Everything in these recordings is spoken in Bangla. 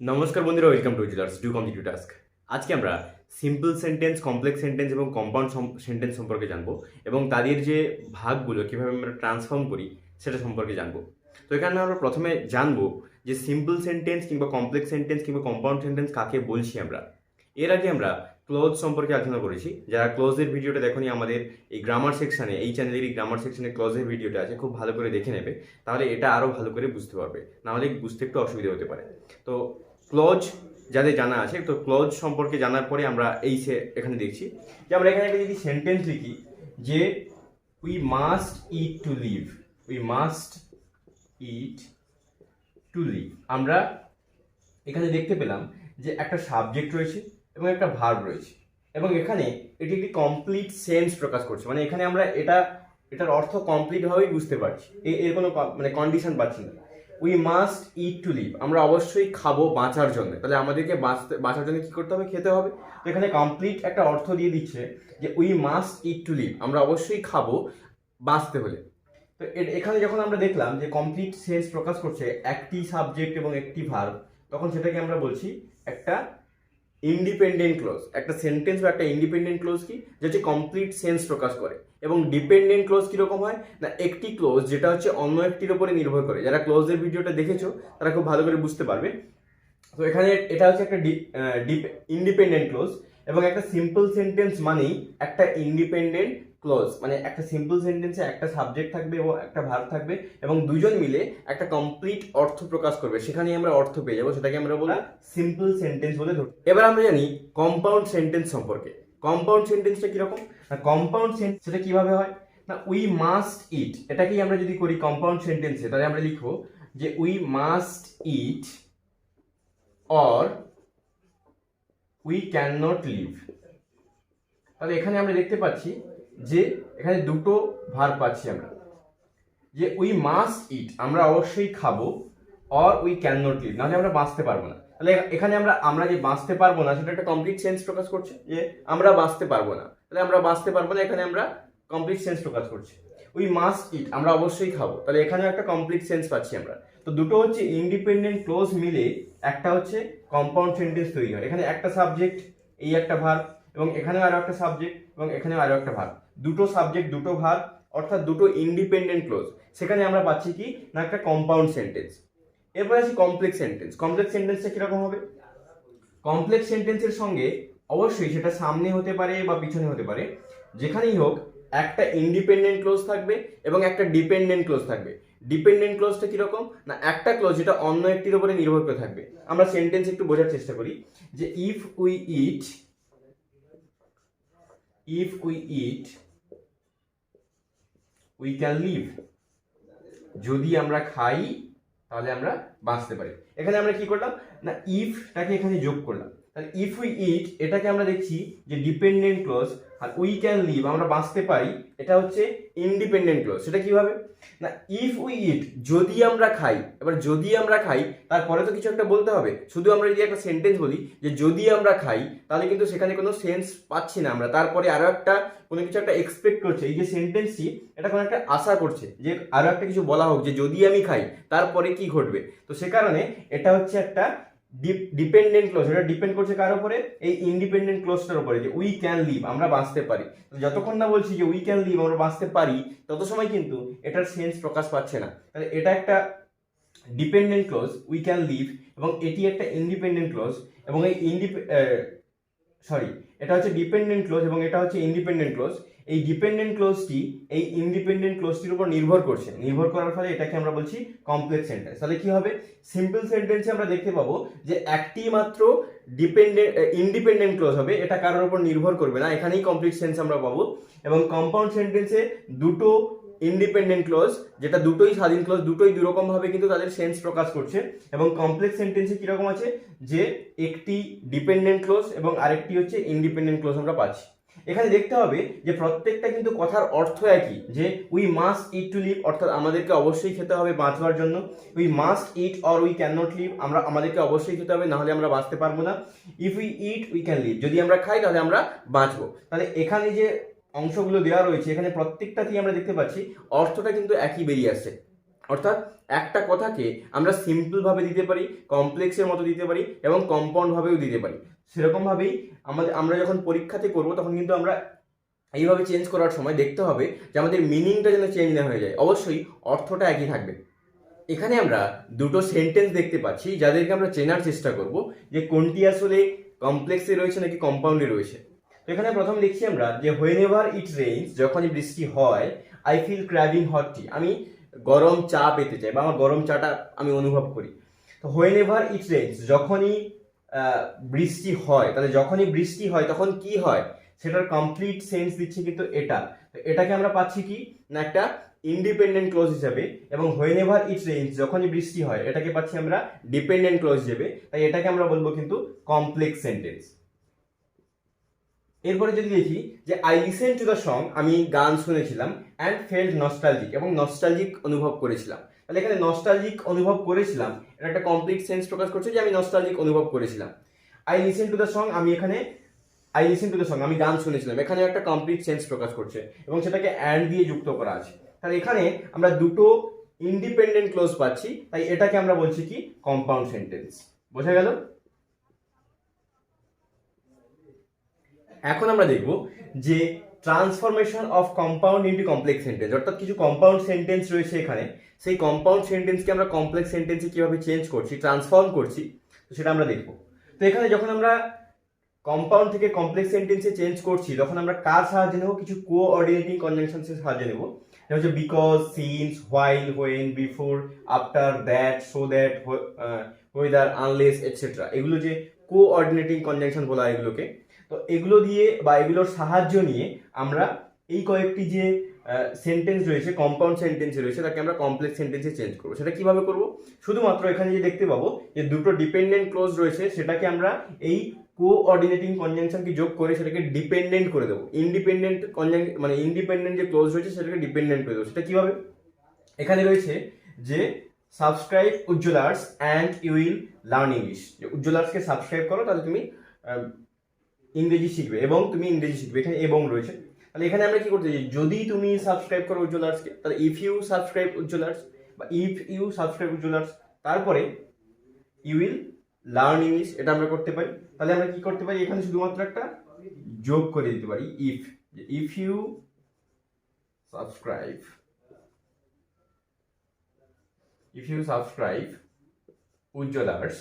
নমস্কার বন্ধুরা, ওয়েলকাম টু জিলার্স ডু কমপ্লিট টাস্ক। আজকে আমরা সিম্পল সেন্টেন্স, কমপ্লেক্স সেন্টেন্স এবং কম্পাউন্ড সেন্টেন্স সম্পর্কে জানবো এবং তাদের যে ভাগগুলো কীভাবে আমরা ট্রান্সফর্ম করি সেটা সম্পর্কে জানবো। তো এখানে আমরা প্রথমে জানবো যে সিম্পল সেন্টেন্স কিংবা কমপ্লেক্স সেন্টেন্স কিংবা কম্পাউন্ড সেন্টেন্স কাকে বলছি আমরা। এর আগে আমরা ক্লোজ সম্পর্কে আলোচনা করেছি। যারা ক্লোজের ভিডিওটা দেখোনি, আমাদের এই গ্রামার সেকশানে, এই চ্যানেলের এই গ্রামার সেকশানে ক্লোজের ভিডিওটা আছে, খুব ভালো করে দেখে নেবে, তাহলে এটা আরও ভালো করে বুঝতে পারবে, নাহলে বুঝতে একটু অসুবিধা হতে পারে। তো ক্লজ যাদের জানা আছে, তো ক্লজ সম্পর্কে জানার পরে আমরা এখানে দেখছি যে আমরা এখানে একটা যদি সেন্টেন্স লিখি যে we must eat to live, we must eat to live, আমরা এখানে দেখতে পেলাম যে একটা সাবজেক্ট রয়েছে এবং একটা ভার্ব রয়েছে এবং এখানে এটি একটি কমপ্লিট সেন্স প্রকাশ করছে। মানে এখানে আমরা এটার অর্থ কমপ্লিটভাবেই বুঝতে পারছি, এর কোনো কন্ডিশন পাচ্ছি না। We must eat to live, আমরা অবশ্যই খাবো বাঁচার জন্য। তাহলে আমাদেরকে বাঁচার জন্য কি করতে হবে? খেতে হবে। তো এখানে কমপ্লিট একটা অর্থ দিয়ে দিচ্ছে যে we must eat to live, আমরা অবশ্যই খাবো বাঁচতে হলে। তো এখানে যখন আমরা দেখলাম যে কমপ্লিট সেন্স প্রকাশ করছে একটি সাবজেক্ট এবং একটি ভার্ব, তখন সেটাকে আমরা বলছি একটা ইন্ডিপেন্ডেন্ট ক্লোজ। একটা সেন্টেন্স বা একটা ইন্ডিপেন্ডেন্ট ক্লোজ কি, যে হচ্ছে কমপ্লিট সেন্স প্রকাশ করে। এবং ডিপেন্ডেন্ট ক্লোজ কিরকম হয় না, একটি ক্লোজ যেটা হচ্ছে অন্য একটির উপরে নির্ভর করে। যারা ক্লোজের ভিডিওটা দেখেছো তারা খুব ভালো করে বুঝতে পারবে। তো এখানে এটা হচ্ছে একটা ইন্ডিপেন্ডেন্ট ক্লোজ এবং একটা সিম্পল সেন্টেন্স মানেই একটা ইন্ডিপেন্ডেন্ট ক্লোজ। মানে একটা সিম্পল সেন্টেন্সে একটা সাবজেক্ট থাকবে এবং একটা ভার্ব থাকবে এবং দুজন মিলে একটা কমপ্লিট অর্থ প্রকাশ করবে, সেখানে আমরা অর্থ পেয়ে যাবো, সেটাকে আমরা বলি সিম্পল সেন্টেন্স বলে ধরি। এবার আমরা জানি কম্পাউন্ড সেন্টেন্স সম্পর্কে। কম্পাউন্ড সেন্টেন্সটা কিরকম না, কম্পাউন্ড সেন্টেন্স সেটা কিভাবে হয় না, উই মাস্ট ইট, এটাকেই আমরা যদি করি কম্পাউন্ড সেন্টেন্সে, তাহলে আমরা লিখবো যে we must it or we cannot live। তাহলে এখানে আমরা দেখতে পাচ্ছি যে এখানে দুটো ভার্ব পাচ্ছি আমরা, যে উই মাস্ট ইট আমরা অবশ্যই খাবো, or we cannot live নাহলে আমরা বাঁচতে পারবো না। তাহলে এখানে আমরা যে বাঁচতে পারবো না সেটা একটা কমপ্লিট সেন্স প্রকাশ করছে, যে আমরা বাঁচতে পারবো না, তাহলে আমরা বাঁচতে পারবো না, এখানে আমরা কমপ্লিট সেন্স প্রকাশ করছি। উই মাস্ট ইট আমরা অবশ্যই খাবো, তাহলে এখানে একটা কমপ্লিট সেন্স পাচ্ছি আমরা। তো দুটো হচ্ছে ইন্ডিপেন্ডেন্ট ক্লোজ মিলে একটা হচ্ছে কম্পাউন্ড সেন্টেন্স তৈরি হয়। এখানে একটা সাবজেক্ট, এই একটা ভার্ব, এবং এখানেও আরো একটা সাবজেক্ট এবং এখানেও আরো একটা ভার্ব, দুটো সাবজেক্ট দুটো ভার্ব, অর্থাৎ দুটো ইন্ডিপেন্ডেন্ট ক্লোজ, সেখানে আমরা পাচ্ছি কি না একটা কম্পাউন্ড সেন্টেন্স। এরপর আসি কমপ্লেক্স সেন্টেন্স। কমপ্লেক্স সেন্টেন্সটা কিরকম হবে? কমপ্লেক্স সেন্টেন্সের সঙ্গে অবশ্যই সেটা সামনে হতে পারে বা পিছনে হতে পারে, যেখানেই হোক একটা ইন্ডিপেন্ডেন্ট ক্লোজ থাকবে এবং একটা ডিপেন্ডেন্ট ক্লোজ থাকবে। ডিপেন্ডেন্ট ক্লোজটা কিরকম না, একটা ক্লোজ যেটা অন্য একটির উপরে নির্ভর করে থাকবে। আমরা সেন্টেন্স একটু বোঝার চেষ্টা করি যে if we eat we can live, যদি আমরা খাই তাহলে আমরা বাঁচতে পারি। এখানে আমরা কি করলাম না, ইফটাকে এখানে যোগ করলাম। তাহলে ইফ উই ইট এটাকে আমরা দেখছি যে ডিপেন্ডেন্ট ক্লোজ, আর উই ক্যান লিভ আমরা বাঁচতে পারি এটা হচ্ছে ইন্ডিপেন্ডেন্ট ক্লোজ। সেটা কিভাবে না, ইফ উই ইট যদি আমরা খাই। এবার যদি আমরা খাই তারপরে তো কিছু একটা বলতে হবে। শুধু আমরা যদি একটা সেন্টেন্স বলি যে যদি আমরা খাই, তাহলে কিন্তু সেখানে কোনো সেন্স পাচ্ছি না আমরা। তারপরে আরো একটা কোনো কিছু একটা এক্সপেক্ট করছে, এই যে সেন্টেন্সটি এটা কোনো একটা আশা করছে যে আরো একটা কিছু বলা হোক, যে যদি আমি খাই তারপরে কি ঘটবে। তো সে কারণে এটা হচ্ছে একটা ডিপেন্ডেন্ট ক্লোজ। এটা ডিপেন্ড করছে কার উপরে? এই ইন্ডিপেন্ডেন্ট ক্লোজটার উপরে, যে উই ক্যান লিভ আমরা বাঁচতে পারি। যতক্ষণ না বলছি যে উই ক্যান লিভ আমরা বাঁচতে পারি, তত সময় কিন্তু এটার সেন্স প্রকাশ পাচ্ছে না। তাহলে এটা একটা dependent clause we can live, এবং এটি একটা ইন্ডিপেন্ডেন্ট ক্লোজ, এবং এই এটা হচ্ছে ডিপেন্ডেন্ট ক্লোজ এবং এটা হচ্ছে ইন্ডিপেন্ডেন্ট ক্লোজ। এই ডিপেন্ডেন্ট ক্লোজটি এই ইন্ডিপেন্ডেন্ট ক্লোজটির উপর নির্ভর করছে, নির্ভর করার ফলে এটাকে আমরা বলছি কমপ্লেক্স সেন্টেন্স। তাহলে কি হবে? সিম্পল সেন্টেন্সে আমরা দেখতে পাবো যে একটি মাত্র ইন্ডিপেন্ডেন্ট ক্লোজ হবে, এটা কারোর উপর নির্ভর করবে না, এখানেই কমপ্লিট সেন্স আমরা পাবো। এবং কম্পাউন্ড সেন্টেন্সে দুটো ইন্ডিপেন্ডেন্ট ক্লোজ, যেটা দুটোই স্বাধীন ক্লোজ, দুটোই দুরকম ভাবে কিন্তু তাদের সেন্স প্রকাশ করছে। এবং কমপ্লেক্স সেন্টেন্সে কিরকম আছে, যে একটি ডিপেন্ডেন্ট ক্লোজ এবং আরেকটি হচ্ছে ইন্ডিপেন্ডেন্ট ক্লোজ আমরা পাচ্ছি। এখানে দেখতে হবে যে প্রত্যেকটা কিন্তু কথার অর্থ একই, যে we must eat to live অর্থাৎ আমাদেরকে অবশ্যই খেতে হবে বাঁচবার জন্য। We must eat or we can not live আমাদেরকে অবশ্যই খেতে হবে, নাহলে আমরা বাঁচতে পারবো না। If we eat we can live যদি আমরা খাই তাহলে আমরা বাঁচবো। তাহলে এখানে যে অংশগুলো দেওয়া রয়েছে এখানে প্রত্যেকটাতেই আমরা দেখতে পাচ্ছি অর্থটা কিন্তু একই বেরিয়ে আসছে। অর্থাৎ একটা কথাকে আমরা সিম্পলভাবে দিতে পারি, কমপ্লেক্সের মতো দিতে পারি এবং কম্পাউন্ডভাবেও দিতে পারি। সেরকমভাবেই আমরা যখন পরীক্ষাতে করব তখন কিন্তু আমরা এইভাবে চেঞ্জ করার সময় দেখতে হবে যে আমাদের মিনিংটা যেন চেঞ্জ না হয়ে যায়, অবশ্যই অর্থটা একই থাকবে। এখানে আমরা দুটো সেন্টেন্স দেখতে পাচ্ছি যাদেরকে আমরা চেনার চেষ্টা করব যে কোনটি আসলে কমপ্লেক্সে রয়েছে নাকি কম্পাউন্ডে রয়েছে। তো এখানে প্রথম দেখছি আমরা যে হোয়েন এভার ইট রেইনস, যখনই বৃষ্টি হয়, আই ফিল ক্র্যাভিং হট টি, আমি গরম চা পেতে চাই বা আমার গরম চাটা আমি অনুভব করি। তো হোয়েন এভার ইট রেইনস, যখনই বৃষ্টি হয়, তাহলে যখনই বৃষ্টি হয় তখন কি হয় সেটার কমপ্লিট সেন্স দিচ্ছে কিন্তু এটা। তো এটাকে আমরা পাচ্ছি কি না একটা ইন্ডিপেন্ডেন্ট ক্লোজ হিসাবে, এবং হোয়েন এভার ইট রেইনস, যখনই বৃষ্টি হয়, এটাকে পাচ্ছি আমরা ডিপেন্ডেন্ট ক্লোজ হিসেবে। তাই এটাকে আমরা বলবো কিন্তু কমপ্লেক্স সেন্টেন্স। এরপরে যদি দেখি যে I listen to the song, আমি গান শুনেছিলাম, অ্যান্ড ফেল্ট নস্টালজিক, এবং নস্টালজিক অনুভব করেছিলাম। তাহলে এখানে নস্টালজিক অনুভব করেছিলাম এটা একটা কমপ্লিট সেন্স প্রকাশ করছে যে আমি নস্টালজিক অনুভব করেছিলাম। I listen to the song, I listen to the song, আমি গান শুনেছিলাম, এখানে একটা কমপ্লিট সেন্স প্রকাশ করছে এবং সেটাকে অ্যান্ড দিয়ে যুক্ত করা আছে। তাহলে এখানে আমরা দুটো ইন্ডিপেন্ডেন্ট ক্লোজ পাচ্ছি, তাই এটাকে আমরা বলছি কি কম্পাউন্ড সেন্টেন্স। বোঝা গেল? এখন আমরা দেখব যে transformation of compound into complex sentence, অর্থাৎ কিছু কম্পাউন্ড সেন্টেন্স রয়েছে এখানে, সেই কম্পাউন্ড সেন্টেন্সকে আমরা কমপ্লেক্স সেন্টেন্সে কিভাবে চেঞ্জ করছি, ট্রান্সফর্ম করছি, তো সেটা আমরা দেখব। তো এখানে যখন আমরা কম্পাউন্ড থেকে কমপ্লেক্স সেন্টেন্সে চেঞ্জ করছি তখন আমরা কার সাহায্যে নেব, কিছু কোঅর্ডিনেটিং কনজাংশনসের সাহায্যে নেব। হচ্ছে because, since, while, when, before, after, that, so that, weather, unless, etcetera, এগুলো যে কোঅর্ডিনেটিং কনজাংশন বলা হয় এগুলোকে। তো এগুলো দিয়ে বা এগুলোর সাহায্য নিয়ে আমরা এই কয়েকটি যে সেন্টেন্স রয়েছে, কম্পাউন্ড সেন্টেন্সে রয়েছে, তাকে আমরা কমপ্লেক্স সেন্টেন্সে চেঞ্জ করবো। সেটা কিভাবে করব? শুধুমাত্র এখানে যে দেখতে পাবো যে দুটো ডিপেন্ডেন্ট ক্লোজ রয়েছে, সেটাকে আমরা এই কোঅর্ডিনেটিং কনজাংশনকে যোগ করে সেটাকে ডিপেন্ডেন্ট করে দেবো। ইন্ডিপেন্ডেন্ট মানে ইন্ডিপেন্ডেন্ট যে ক্লোজ রয়েছে সেটাকে ডিপেন্ডেন্ট করে দেবো। সেটা কিভাবে? এখানে রয়েছে যে subscribe Ujjwalers and you will learn English, যে উজ্জ্বলার্সকে সাবস্ক্রাইব করো তাহলে তুমি ইংরেজি শিখবে এবং তুমি ইংরেজি শিখবে, এখানে এবং রয়েছে। তাহলে এখানে আমরা কি করতে চাই, যদি তুমি সাবস্ক্রাইব করো উজ্জ্বলার্সকে, তাহলে ইফ ইউ সাবস্ক্রাইব উজ্জ্বলার্স বা ইফ ইউ সাবস্ক্রাইব উজ্জ্বলার্স, তারপরে ইউ উইল লার্ন ইংলিশ, এটা আমরা করতে পারি। তাহলে আমরা কি করতে পারি, এখানে শুধুমাত্র একটা যোগ করে দিতে পারি, if you subscribe, if you subscribe Ujjwalars,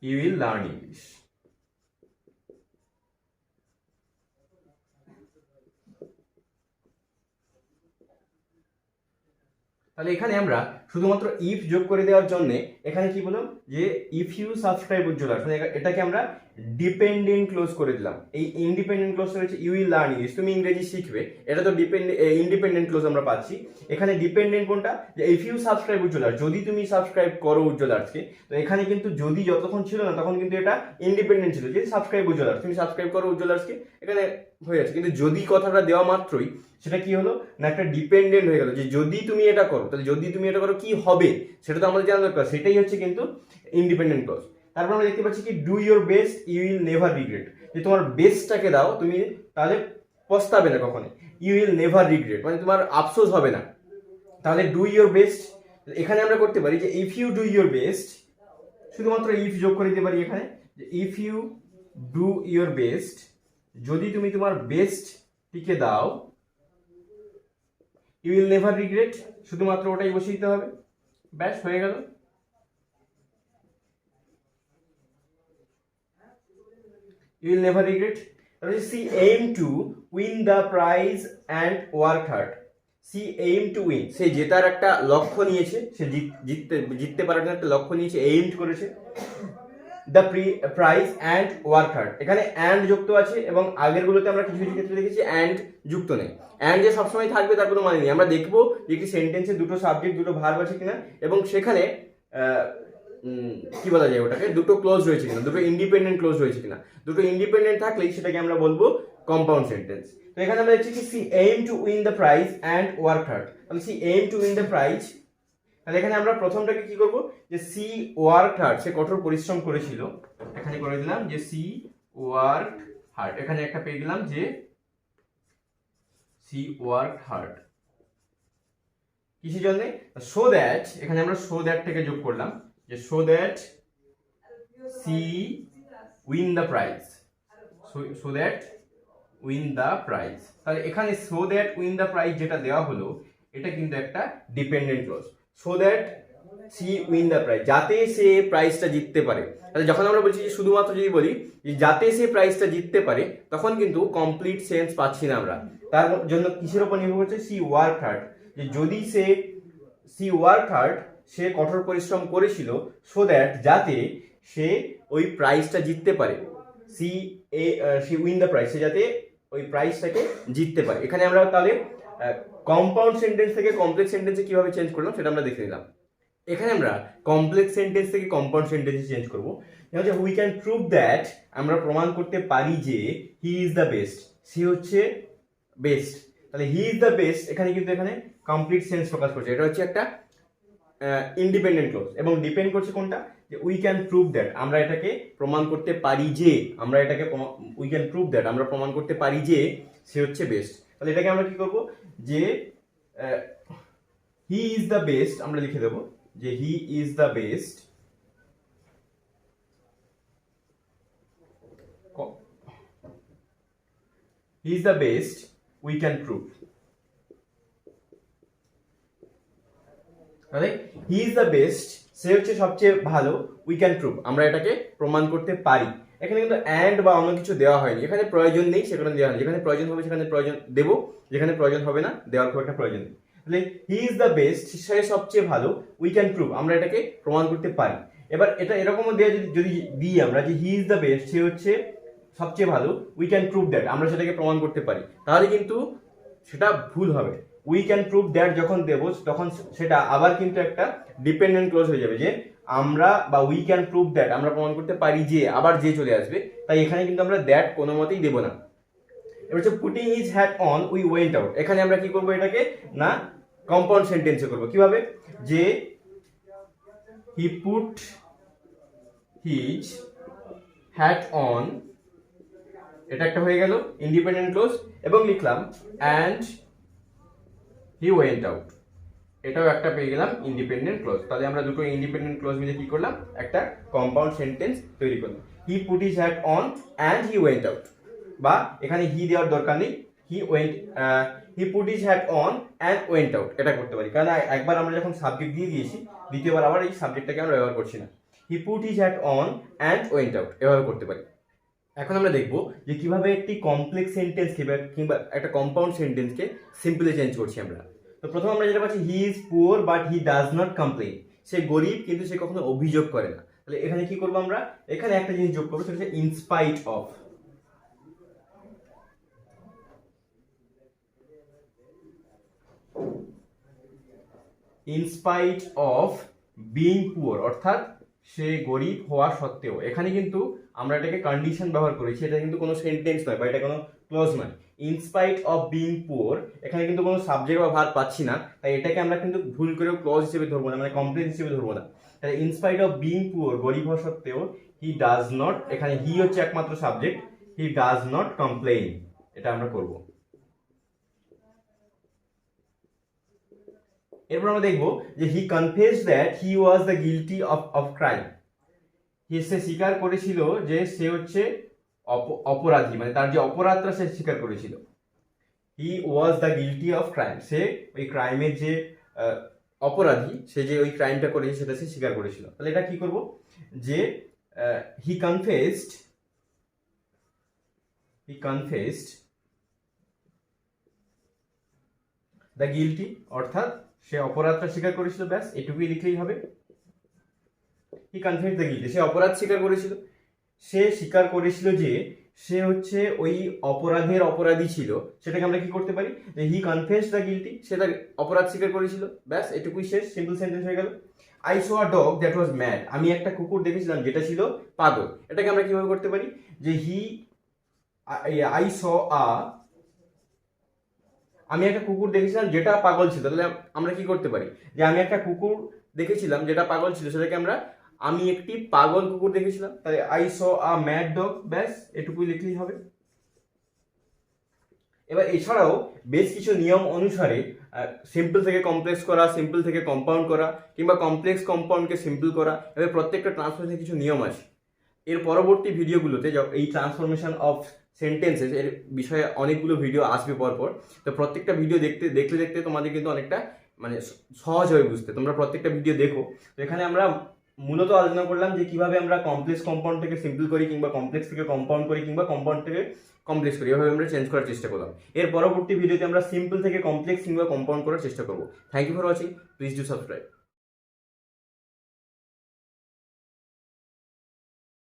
you will learn English. তাহলে এখানে আমরা শুধুমাত্র ইফ যোগ করে দেওয়ার জন্য এখানে কি বললাম যে ইফ ইউ সাবস্ক্রাইব উজ্জ্বলার্স, মানে এটাকে আমরা ডিপেন্ডেন্ট ক্লোজ করে দিলাম। এই ইন্ডিপেন্ডেন্ট ক্লোজ রয়েছে ইউ উইল লার্ন ইংলিশ, তুমি ইংরেজি শিখবে, এটা তো ইন্ডিপেন্ডেন্ট ক্লোজ আমরা পাচ্ছি। এখানে ডিপেন্ডেন্ট কোনটা, যে ইফ ইউ সাবস্ক্রাইব উজ্জ্বলার্স, যদি তুমি সাবস্ক্রাইব করো উজ্জ্বলার্সকে। তো এখানে কিন্তু যদি যতক্ষণ ছিল না তখন কিন্তু এটা ইন্ডিপেন্ডেন্ট ছিল, যে সাবস্ক্রাইব উজ্জ্বলার্স, তুমি সাবস্ক্রাইব করো উজ্জ্বলার্সকে, এখানে হয়ে যাচ্ছে। কিন্তু যদি কথাটা দেওয়া মাত্রই সেটা কি হলো না একটা ডিপেন্ডেন্ট হয়ে গেল, যে যদি তুমি এটা করো, তাহলে যদি তুমি এটা করো কি হবে সেটা তো আমাদের জানা দরকার, সেটাই হচ্ছে কিন্তু ইন্ডিপেন্ডেন্ট ক্লজ। তারপর আমরা দেখতে পাচ্ছি কি do your best you will never regret, যে তোমার বেস্টটাকে দাও তুমি, তাহলে পস্তাবে না কখনো। ইউ উইল নেভার রিগ্রেট মানে তোমার আফসোস হবে না। তাহলে ডু ইউর বেস্ট, এখানে আমরা করতে পারি যে if you do your best, শুধুমাত্র ইফ যোগ করে দিতে পারি এখানে, যে if you do your best, যদি তুমি তোমার বেস্টটিকে দাও, ইউ উইল নেভার রিগ্রেট, শুধুমাত্র ওটাই বসে দিতে হবে, ব্যাস হয়ে গেল। You will never regret. তাহলে see aim to win the prize and work hard, see aim to win, সে জেতার একটা লক্ষ্য নিয়েছে, সে জিততে পারার জন্য একটা লক্ষ্য নিয়েছে, এইম করেছে। The prize and work hard, এখানে অ্যান্ড যুক্ত আছে এবং আগের গুলোতে আমরা কিছু কিছু ক্ষেত্রে দেখেছি অ্যান্ড যুক্ত নেই। অ্যান্ড যে সবসময় থাকবে তার কোনো মানে নেই। আমরা দেখবো যে একটি সেন্টেন্সে দুটো সাবজেক্ট দুটো ভার্ব আছে কিনা, এবং সেখানে কি বলা যায় ওটাকে, দুটো ক্লোজ রয়েছে কিনা, দুটো ইন্ডিপেন্ডেন্ট ক্লোজ রয়েছে কিনা। দুটো ইন্ডিপেন্ডেন্ট থাকলেই সেটাকে আমরা বলবো কম্পাউন্ড সেন্টেন্স। তো এখানে আমরা দেখছি কি see aim to win the prize and work hard, তাহলে see aim to win the prize, তাহলে এখানে আমরা প্রথমটাকে কি করবো, যে সি ওয়ার্ক হার্ড, সে কঠোর পরিশ্রম করেছিল, এখানে করে দিলাম যে সি ওয়ার্ক হার্ড, এখানে একটা পেয়ে গেলাম যে সি ওয়ার্ক হার্ড কিসের জন্য? সো দ্যাট, এখানে আমরা সো দ্যাট থেকে যোগ করলাম যে so that she win the prize, so that win the prize. তাহলে এখানে so that win the prize যেটা দেওয়া হলো এটা কিন্তু একটা dependent clause. So that she win the prize, যাতে সে প্রাইজটা জিততে পারে। তাহলে যখন আমরা বলছি যে শুধুমাত্র যদি বলি যে যাতে সে প্রাইজটা জিততে পারে, তখন কিন্তু কমপ্লিট সেন্স পাচ্ছি না আমরা। তার জন্য কিসের উপর নির্ভর করছে? সি ওয়ার্ক হার্ড, যে যদি সি ওয়ার্ক হার্ড, সে কঠোর পরিশ্রম করেছিল, সো দ্যাট যাতে সে ওই প্রাইজটা জিততে পারে, সি উইন দ্য প্রাইজ, সে যাতে ওই প্রাইজটাকে জিততে পারে। এখানে আমরা তাহলে কম্পাউন্ড সেন্টেন্স থেকে কমপ্লেক্স সেন্টেন্সে কিভাবে চেঞ্জ করলাম সেটা আমরা দেখে নিলাম। এখানে আমরা কমপ্লেক্স সেন্টেন্স থেকে কম্পাউন্ড সেন্টেন্সে চেঞ্জ করবো। উই ক্যান প্রুভ দ্যাট, আমরা প্রমাণ করতে পারি যে হি ইজ দ্য বেস্ট, সে হচ্ছে বেস্ট। তাহলে হি ইজ দ্য বেস্ট এখানে কিন্তু এখানে কমপ্লিট সেন্স প্রকাশ করছে, এটা হচ্ছে একটা ইন্ডিপেন্ডেন্ট ক্লজ এবং ডিপেন্ড করছে কোনটা? যে উই ক্যান প্রুভ দ্যাট, আমরা এটাকে প্রমাণ করতে পারি যে, উই ক্যান প্রুভ দ্যাট, আমরা প্রমাণ করতে পারি যে সে হচ্ছে বেস্ট। তাহলে এটাকে আমরা কি করব? যে হি ইজ দ্য বেস্ট আমরা লিখে দেবো যে he is the best, he is the best we can prove. তাহলে হি ইজ দ্য বেস্ট, সে হচ্ছে সবচেয়ে ভালো, উই ক্যান প্রুভ, আমরা এটাকে প্রমাণ করতে পারি। এখানে কিন্তু অ্যান্ড বা অন্য কিছু দেওয়া হয়নি, এখানে প্রয়োজন নেই সেখানে দেওয়া হয়নি, যেখানে প্রয়োজন হবে সেখানে প্রয়োজন দেবো, যেখানে প্রয়োজন হবে না দেওয়ার খুব একটা প্রয়োজন নেই। তাহলে হি ইজ দ্য বেস্ট, সে সবচেয়ে ভালো, উই ক্যান প্রুভ, আমরা এটাকে প্রমাণ করতে পারি। এবার এটা এরকমও দেওয়া যদি দিই আমরা যে হি ইজ দ্য বেস্ট, সে হচ্ছে সবচেয়ে ভালো, উই ক্যান প্রুভ দ্যাট, আমরা সেটাকে প্রমাণ করতে পারি, তাহলে কিন্তু সেটা ভুল হবে। উই ক্যান প্রুভ দ্যাট যখন দেবো তখন সেটা আবার কিন্তু একটা ডিপেন্ডেন্ট ক্লজ হয়ে যাবে, যে আমরা বা উই ক্যান প্রুভ দ্যাট আমরা প্রমাণ করতে পারি যে, আবার যে চলে আসবে, তাই এখানে কিন্তু আমরা দ্যাট কোনো মতেই দেবো না। এবার হচ্ছে putting his hat on we went out, এখানে আমরা কি করবো? এটাকে না কম্পাউন্ড সেন্টেন্সে করবো। কিভাবে? যে he put his hat on, এটা একটা হয়ে গেল ইন্ডিপেন্ডেন্ট ক্লজ, এবং লিখলাম অ্যান্ড হি ওয়েন্ট আউট, এটাও একটা পেয়ে গেলাম ইন্ডিপেন্ডেন্ট ক্লজ। তাহলে আমরা দুটো ইন্ডিপেন্ডেন্ট ক্লজ মিলে কি করলাম? একটা কম্পাউন্ড সেন্টেন্স তৈরি করলাম। He put his hat on and he went out, বা এখানে হি দেওয়ার দরকার নেই, he put his hat on and went out, এটা করতে পারি, কারণ একবার আমরা যখন সাবজেক্ট দিয়ে দিয়েছি, দ্বিতীয়বার আবার এই সাবজেক্টটাকে আমরা ব্যবহার করছি না। He put his hat on and went out এভাবে করতে পারি। এখন আমরা দেখবো যে কিভাবে একটি কমপ্লেক্স সেন্টেন্স কিংবা একটা কম্পাউন্ড সেন্টেন্সকে সিম্পলি চেঞ্জ করছি আমরা। তো প্রথম আমরা যেটা পাচ্ছি, he is poor but he does not complain, সে গরিব কিন্তু সে কখনো অভিযোগ করে না। তাহলে এখানে কি করবো আমরা? এখানে একটা জিনিস যোগ করবো, সেটা হচ্ছে in spite of. In spite of being poor, অর্থাৎ সে গরিব হওয়া সত্ত্বেও। এখানে কিন্তু আমরা এটাকে কন্ডিশন ব্যবহার করেছি, এটা কিন্তু কোনো সেন্টেন্স নয় বা এটা কোনো ক্লজ নয়। ইনস্পাইট অফ বিং পুয়ার, এখানে কিন্তু কোনো সাবজেক্ট বা ভার্ব পাচ্ছি না, তাই এটাকে আমরা কিন্তু ভুল করেও ক্লজ হিসেবে ধরবো না, মানে কমপ্লেক্স হিসেবে ধরবো না। তাহলে ইনস্পাইট অফ বিং পুয়ার, গরিব হওয়া সত্ত্বেও, হি ডাজ নট, এখানে হি হচ্ছে একমাত্র subject, he does not complain, এটা আমরা করবো। এরপর আমরা দেখবো যে he confessed that he was the guilty of crime, সে স্বীকার করেছিল যে সে হচ্ছে অপরাধী, মানে তার যে অপরাধটা সে স্বীকার করেছিল। He was the guilty of crime, সে ওই ক্রাইমের যে অপরাধী, সে যে ওই ক্রাইমটা করেছে সেটা সে স্বীকার করেছিল। তাহলে এটা কি করব? যে হি কনফেসড দ্য গিলটি, অর্থাৎ সে অপরাধটা স্বীকার করেছিল, ব্যাস এটুকুই লিখলেই হবে। হি কনফেসড দ্য গিলটি, সে অপরাধ স্বীকার করেছিল, সে স্বীকার করেছিল যে সে হচ্ছে ওই অপরাধের অপরাধী ছিল, সেটাকে আমরা কি করতে পারি? যে হি কনফেসড দ্য গিলটি, সে তার অপরাধ স্বীকার করেছিল, ব্যাস এটুকুই শেষ, সিম্পল সেন্টেন্স হয়ে গেল। I so a dog that was mad, আমি একটা কুকুর দেখেছিলাম যেটা ছিল পাগল, এটাকে আমরা কিভাবে করতে পারি? যে আমি একটা কুকুর দেখেছিলাম যেটা পাগল ছিল, তাহলে আমরা কি করতে পারি? যে আমি একটা কুকুর দেখেছিলাম যেটা পাগল ছিল, সেটাকে আমরা আমি একটি পাগল কুকুর দেখেছিলাম, তাই I saw a mad dog, ব্যাস এটুকুই লিখলেই হবে। এবার এছাড়াও বেশ কিছু নিয়ম অনুসারে সিম্পল থেকে কমপ্লেক্স করা, সিম্পল থেকে কম্পাউন্ড করা, কিংবা কমপ্লেক্স কম্পাউন্ডকে সিম্পল করা, এবার প্রত্যেকটা ট্রান্সফরমেশনের কিছু নিয়ম আছে। এর পরবর্তী ভিডিওগুলোতে এই ট্রান্সফরমেশন অফ সেন্টেন্সেস এর বিষয়ে অনেকগুলো ভিডিও আসবে পরপর। তো প্রত্যেকটা ভিডিও দেখতে দেখতে তোমাদের কিন্তু অনেকটা মানে সহজ হবে বুঝতে, তোমরা প্রত্যেকটা ভিডিও দেখো। তো এখানে আমরা মূলত আলোচনা করলাম যে কিভাবে আমরা কমপ্লেক্স কম্পাউন্ড থেকে সিম্পল করি, কিংবা কমপ্লেক্স থেকে কম্পাউন্ড করি, কিংবা কম্পাউন্ড থেকে কমপ্লেক্স করি, এভাবে আমরা চেঞ্জ করার চেষ্টা করলাম। এর পরবর্তী ভিডিওতে আমরা সিম্পল থেকে কমপ্লেক্স কিংবা কম্পাউন্ড করার চেষ্টা করবো। Thank you for watching, please do subscribe.